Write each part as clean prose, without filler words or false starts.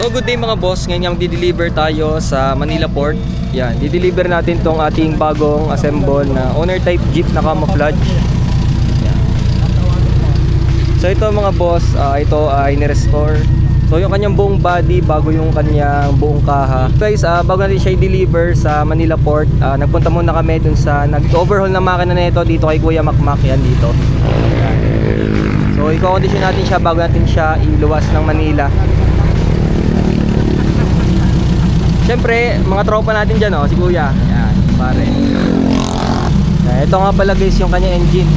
So good day mga boss, ngayon yung di-deliver tayo sa Manila Port. Yan, di-deliver natin tong ating bagong assemble na owner type Jeep na camouflage. Yan. So ito mga boss, ito ay ni-restore. So yung kanyang buong body bago yung kanyang buong kaha. Guys, bago natin siya i-deliver sa Manila Port, nagpunta muna kami dun sa nag-overhaul na makina na ito dito kay Kuya Makmak, yan dito. Yan. So i-condition natin siya bago natin siya iluwas ng Manila. Siyempre, mga tropa natin dyan, oh, si Kuya. Yan, pare. Yan, ito nga pala guys yung kanya engine.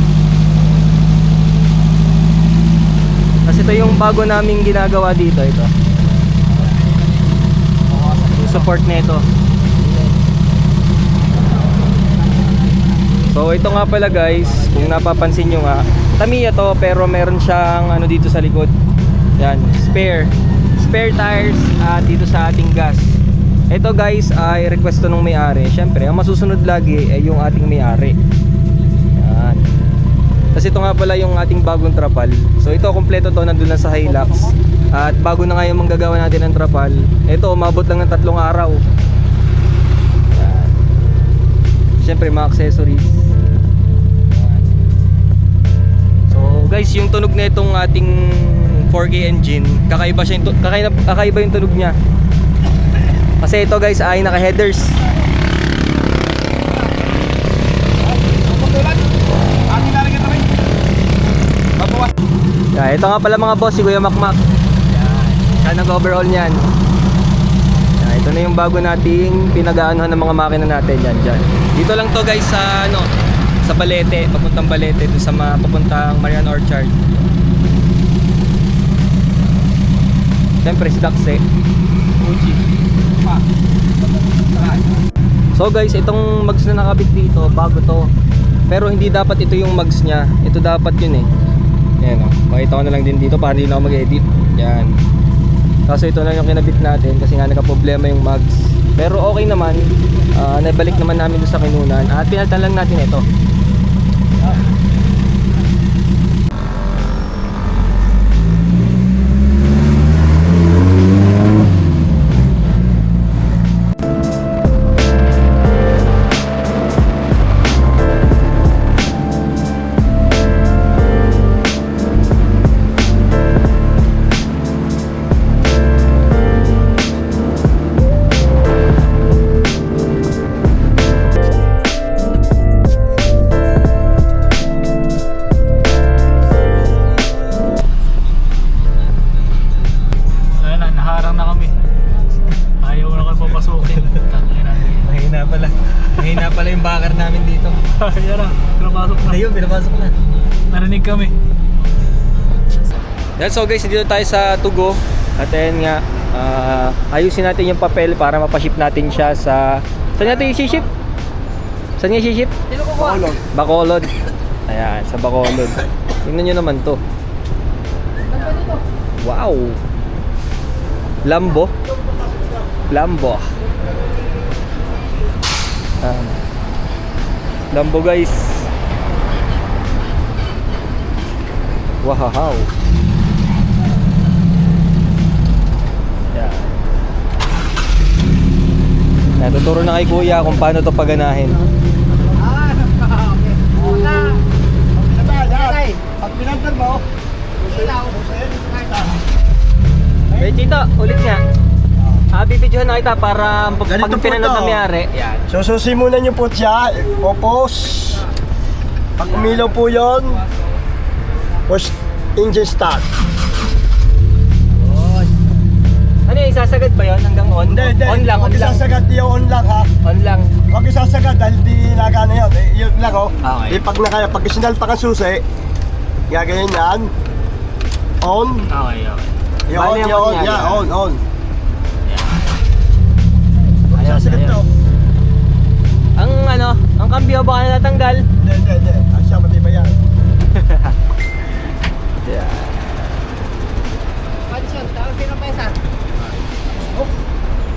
Kasi ito yung bago naming ginagawa dito, ito. Yung support nito. So ito nga pala guys, kung napapansin nyo nga, Tamiya to pero meron siyang ano dito sa likod. Yan, spare tires dito sa ating gas. Ito guys ay request to nung may-ari. Siyempre, ang masusunod lagi ay yung ating may-ari. Yan. Kasi ito nga pala yung ating bagong trapal. So ito kompleto to, nandun lang sa Hilux. At bago na nga yung manggagawa natin ng trapal. Ito umabot lang ng 3 araw. Yan. Siyempre mga accessories. Yan. So guys, yung tunog na itong ating 4K engine, kakaiba yung tunog niya. Kasi ito guys ay naka-headers. Yeah, ito nga pala mga boss, si Kuya Makmak. Yan, siya nag-overhaul niyan. Yeah, ito na yung bago nating pinag-aanuhan ng mga makina natin yan dyan. Dito lang to guys sa sa Balete, papuntang Balete, dun sa papuntang Marian Orchard. Siyempre si Daxe. So guys, itong mags na nakabit dito, bago to. Pero hindi dapat ito yung mags niya. Ito dapat yun eh. Ayan o, makita ko na lang din dito para hindi na ako mag-edit. Yan. Kaso ito lang yung kinabit natin kasi nga nagka-problema yung mags. Pero okay naman, naibalik naman namin doon sa kinunan. At pinalitan lang natin ito. Mahina pala yung bakar namin dito. Yan na, pinapasok na. Ayun, pinapasok na. Narinig kami. Yan, so guys, dito tayo sa Tugo. At ayun nga, ayusin natin yung papel para mapaship natin siya sa... Saan natin i-ship? Saan nga i-ship? Bacolod. Bacolod. Ayan, sa Bacolod. Tingnan nyo naman to. Wow! Lambo. Lambo guys. Wow. Yeah. Natuturo na kay Kuya kung paano to paganahin. Pag pinantan mo, Hey Tito, ulit nga. Bibidyohan na kita para pag pinanood na mayari. Yan. sususi muna nyo po siya, popos. Pag umilaw po yun, push engine start. Ano yung isasagad ba yun hanggang on? Hindi. On lang. Huwag isasagad, yung on lang ha. On lang. Huwag isasagad dahil di nagana yun. Yun lang oh. Okay. Pag sinalpak ang susi, gagayin yan. On. Okay. Yun, on. Ayos. Ang kambyo baka na natanggal. Hindi. Ang siya matibay yan. Yeah. Pansion, tawag din ang pesa.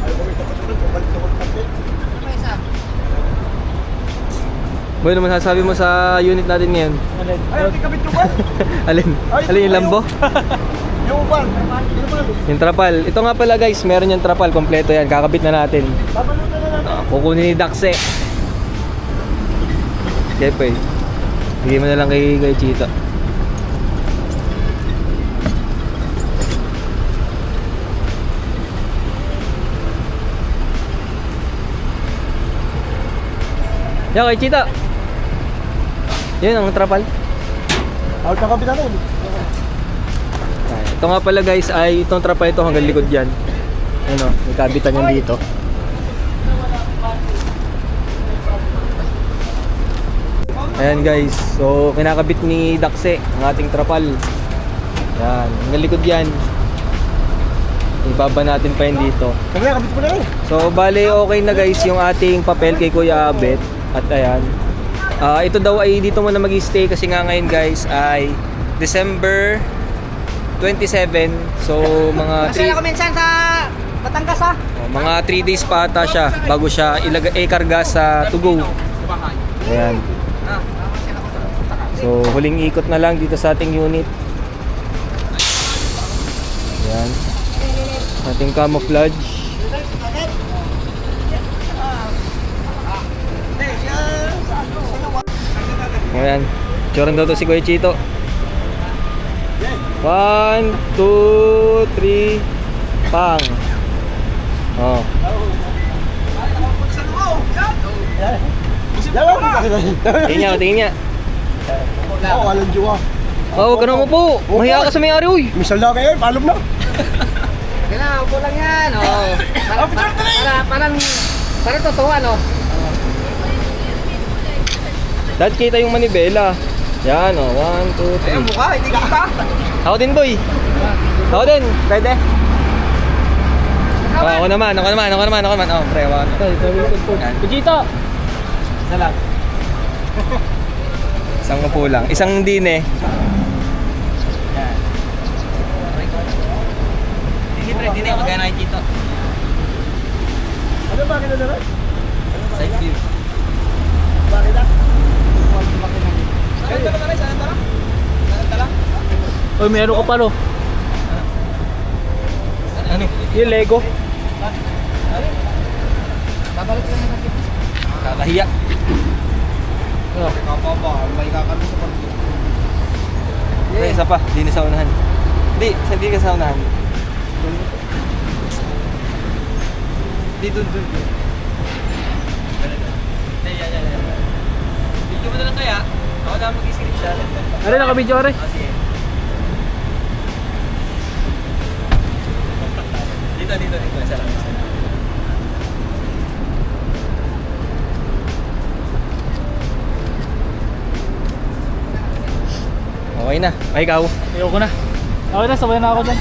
Ay, bumito ko sunod. Bumalik ko magpapit. Ano pesa? Boy, naman sasabi mo sa unit natin ngayon? Ay, hindi kabit ko ba? Alin yung Lambo? Yung ban. Yung trapal. Ito nga pala guys, meron yung trapal. Kompleto yan. Kakabit na natin. Babalutan na natin. Kukunin ni Daxe. Siyempre. Bigay mo na lang kay Chito. Yan kay Chito. Yun ang trapal. Out na kapitan natin. Ito nga pala guys ay itong trapal ito hanggang likod yan. Ano, may kabitan yan dito. Ayan guys, so kinakabit ni Daxe ang ating trapal. Yan, hanggang likod yan. Ibaba natin pa yun dito. Kami na, kapit mo na rin. So bale okay na guys yung ating papel kay Kuya Abet. At ayan, ito daw ay dito muna mag-stay kasi nga ngayon guys ay December 27. So mga Kasi ako minsan sa Batangas ha. mga 3 days pa ata siya bago siya ikarga sa to go. Ayan. So huling ikot na lang dito sa ating unit. Ayan. Ating camouflage. Ayan. Tsuran daw to si Kuya Chito. 1, 2, 3, pang. Oh. Tingin niya. Oo, walang jowa. Oh, ganun mo po. Mahiya ka sa may-ari, uy. Misal na kayo, palom na. Kailangan ko lang yan. Oh. Parang totoo ano. Dad, kita yung manibela. Yan, oh. 1, 2, 3. Mukha, hindi ka kita. Ako din, boy. Ako din. Pwede. Oh, ako naman. Oh, pre, wag. Yan. Kujito. Isa lang. Isang upo lang. Isang din eh. Yan. Hindi, pre. Hindi na. Magana kay Chito. Ano ba kita naman? Side view. Bakit ah? Uy, meron ka pa no? Ano? Yung Lego. Babalik lang natin. Kakahiya. May kakalo sa pag. Pre, isa pa. Hindi na sa unahan. Hindi ka sa unahan. Dito. Yan. Video mo na lang kaya. Ako na mag-screenshot. Are, naka-video are. Sige. Dito. Isa lang. Okay na. Ay, ikaw. Ayoko na. Okay na, sabay na ako dyan.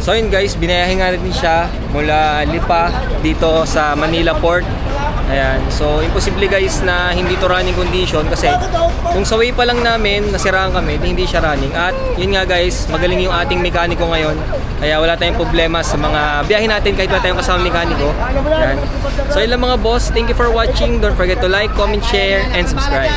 So yun guys, binayahin nga natin siya mula Lipa dito sa Manila Port. Ayan, so imposible guys na hindi to running condition kasi kung sa way pa lang namin nasiraan kami, hindi siya running. At yun nga guys, magaling yung ating mekaniko ngayon. Kaya wala tayong problema sa mga biyahe natin kahit wala tayong kasama mekaniko. Ayan. So yun lang mga boss, thank you for watching. Don't forget to like, comment, share, and subscribe.